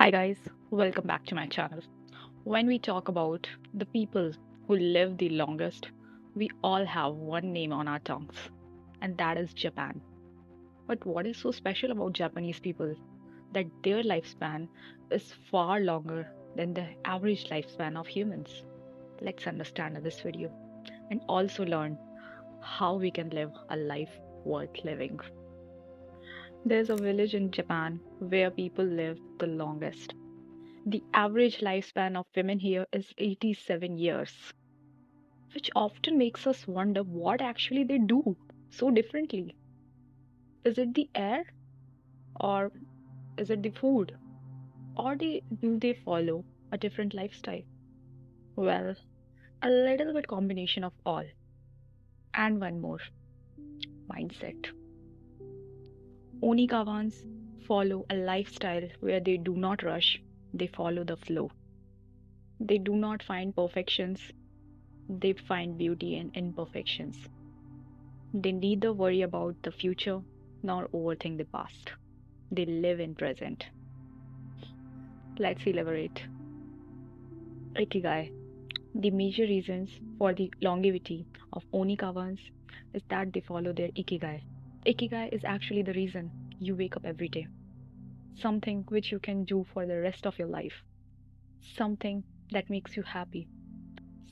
Hi guys, welcome back to my channel. When we talk about the people who live the longest, we all have one name on our tongues, and that is Japan. But what is so special about Japanese people that their lifespan is far longer than the average lifespan of humans? Let's understand in this video and also learn how we can live a life worth living. There's a village in Japan where people live the longest. The average lifespan of women here is 87 years, which often makes us wonder what actually they do so differently. Is it the air, or is it the food, or do they follow a different lifestyle? Well, a little bit combination of all, and one more mindset. Onikawans follow a lifestyle where they do not rush, they follow the flow. They do not find perfections, they find beauty in imperfections. They neither worry about the future nor overthink the past. They live in present. Let's elaborate. Ikigai. The major reasons for the longevity of Onikawans is that they follow their Ikigai. Ikigai is actually the reason you wake up every day. Something which you can do for the rest of your life. Something that makes you happy.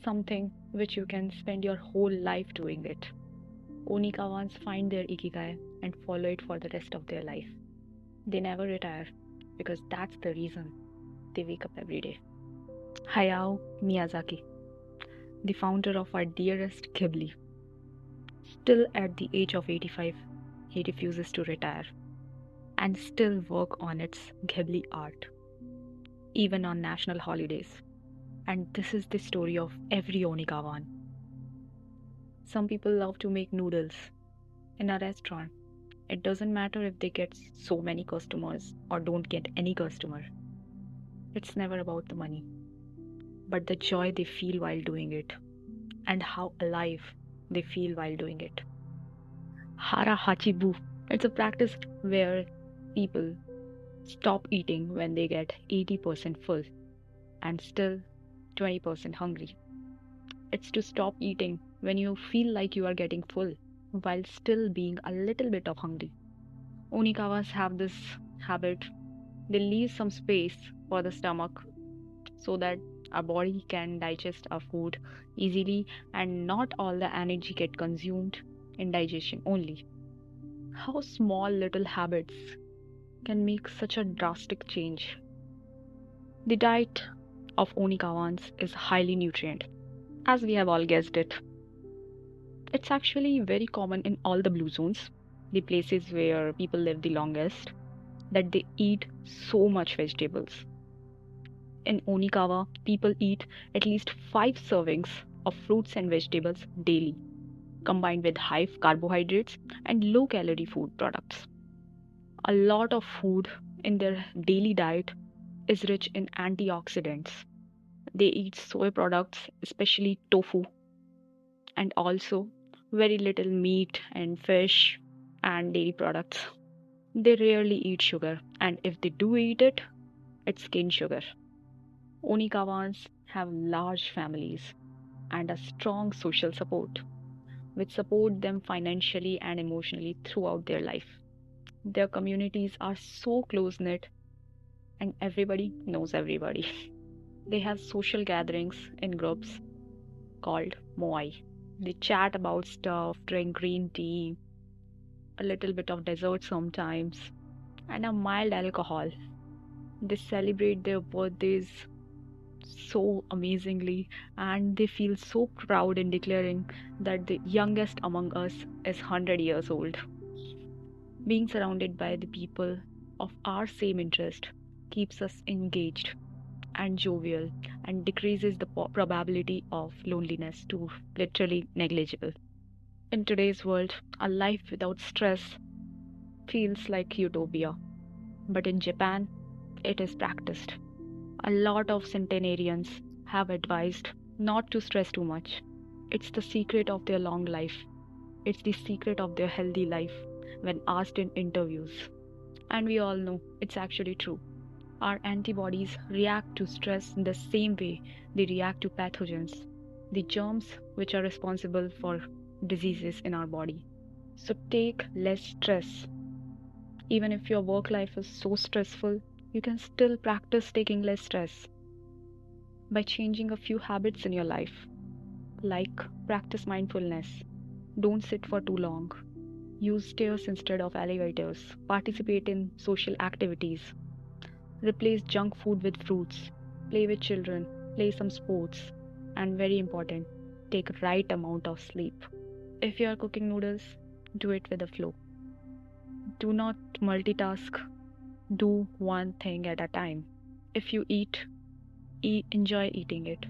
Something which you can spend your whole life doing it. Onikawans find their Ikigai and follow it for the rest of their life. They never retire because that's the reason they wake up every day. Hayao Miyazaki, the founder of our dearest Ghibli, still at the age of 85, he refuses to retire and still work on its Ghibli art, even on national holidays. And this is the story of every Onikawan. Some people love to make noodles in a restaurant. It doesn't matter if they get so many customers or don't get any customer. It's never about the money, but the joy they feel while doing it and how alive they feel while doing it. Hara Hachi Bu. It's a practice where people stop eating when they get 80% full and still 20% hungry. It's to stop eating when you feel like you are getting full while still being a little bit of hungry. Onikawas have this habit. They leave some space for the stomach so that our body can digest our food easily and not all the energy get consumed in digestion only. How small little habits can make such a drastic change. The diet of Onikawans is highly nutrient, as we have all guessed it. It's actually very common in all the blue zones, the places where people live the longest, that they eat so much vegetables. In Onikawa, people eat at least 5 servings of fruits and vegetables daily, combined with high carbohydrates and low calorie food products. A lot of food in their daily diet is rich in antioxidants. They eat soy products, especially tofu, and also very little meat and fish and dairy products. They rarely eat sugar, and if they do eat it, it's cane sugar. Onikawans have large families and a strong social support, which support them financially and emotionally throughout their life. Their communities are so close knit and everybody knows everybody. They have social gatherings in groups called Moai. They chat about stuff, drink green tea, a little bit of dessert sometimes, and a mild alcohol. They celebrate their birthdays so amazingly and they feel so proud in declaring that the youngest among us is 100 years old. Being surrounded by the people of our same interest keeps us engaged and jovial and decreases the probability of loneliness to literally negligible. In today's world, a life without stress feels like utopia, but in Japan, it is practiced. A lot of centenarians have advised not to stress too much. It's the secret of their long life. It's the secret of their healthy life when asked in interviews. And we all know it's actually true. Our antibodies react to stress in the same way they react to pathogens, the germs which are responsible for diseases in our body. So take less stress. Even if your work life is so stressful, you can still practice taking less stress by changing a few habits in your life. Like practice mindfulness. Don't sit for too long. Use stairs instead of elevators. Participate in social activities. Replace junk food with fruits. Play with children. Play some sports. And very important, take right amount of sleep. If you are cooking noodles, do it with a flow. Do not multitask. Do one thing at a time. If you enjoy eating it.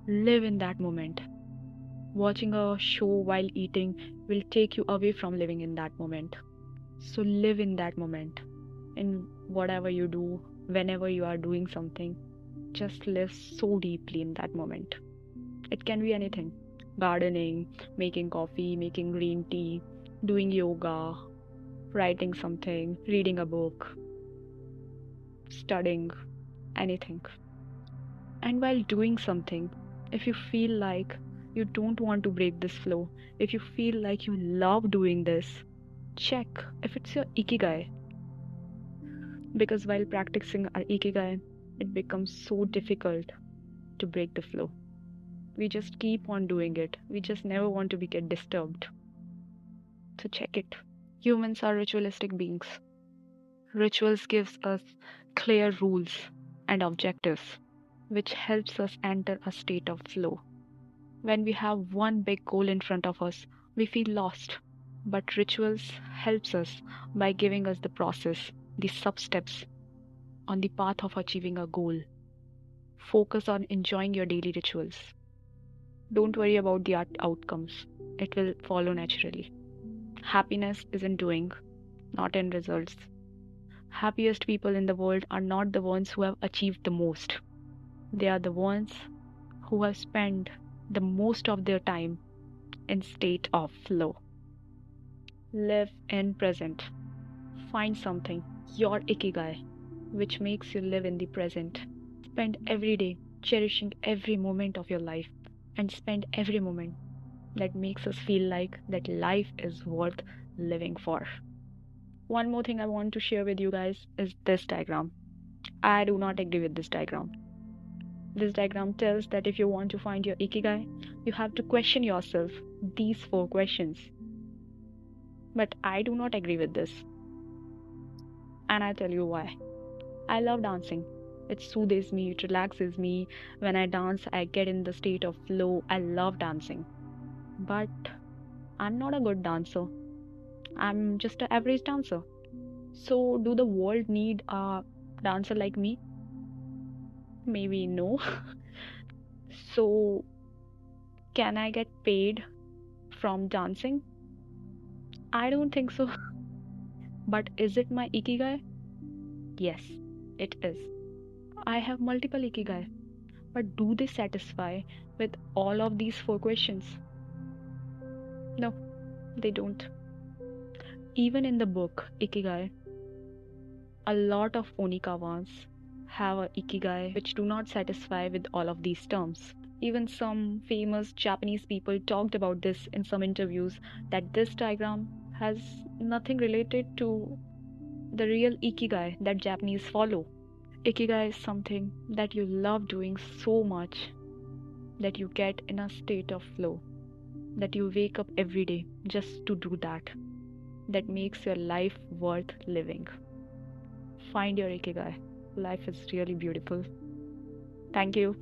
Live in that moment. Watching a show while eating will take you away from living in that moment. So live in that moment. In whatever you do, whenever you are doing something, just live so deeply in that moment. It can be anything: gardening, making coffee, making green tea, doing yoga, writing something, reading a book, studying, anything. And while doing something, if you feel like you don't want to break this flow, if you feel like you love doing this, check if it's your ikigai. Because while practicing our ikigai, it becomes so difficult to break the flow. We just keep on doing it. We just never want to get disturbed. So check it. Humans are ritualistic beings. Rituals gives us clear rules and objectives, which helps us enter a state of flow. When we have one big goal in front of us, we feel lost. But rituals helps us by giving us the process, the sub steps on the path of achieving a goal. Focus on enjoying your daily rituals. Don't worry about the outcomes. It will follow naturally. Happiness is in doing, not in results. Happiest people in the world are not the ones who have achieved the most. They are the ones who have spent the most of their time in state of flow. Live in present. Find something, your ikigai, which makes you live in the present. Spend every day cherishing every moment of your life and spend every moment that makes us feel like that life is worth living for. One more thing I want to share with you guys is this diagram. I do not agree with this diagram. This diagram tells that if you want to find your ikigai, you have to question yourself these 4 questions. But I do not agree with this. And I tell you why. I love dancing. It soothes me, it relaxes me. When I dance, I get in the state of flow. I love dancing. But I'm not a good dancer. I'm just an average dancer. So, do the world need a dancer like me? Maybe no. So, can I get paid from dancing? I don't think so. But is it my ikigai? Yes, it is. I have multiple ikigai, but do they satisfy with all of these 4 questions? No, they don't. Even in the book Ikigai, a lot of Onikawas have a ikigai which do not satisfy with all of these terms. Even some famous Japanese people talked about this in some interviews, that this diagram has nothing related to the real ikigai that Japanese follow. Ikigai is something that you love doing so much that you get in a state of flow, that you wake up every day just to do that, that makes your life worth living. Find your ikigai. Life is really beautiful. Thank you.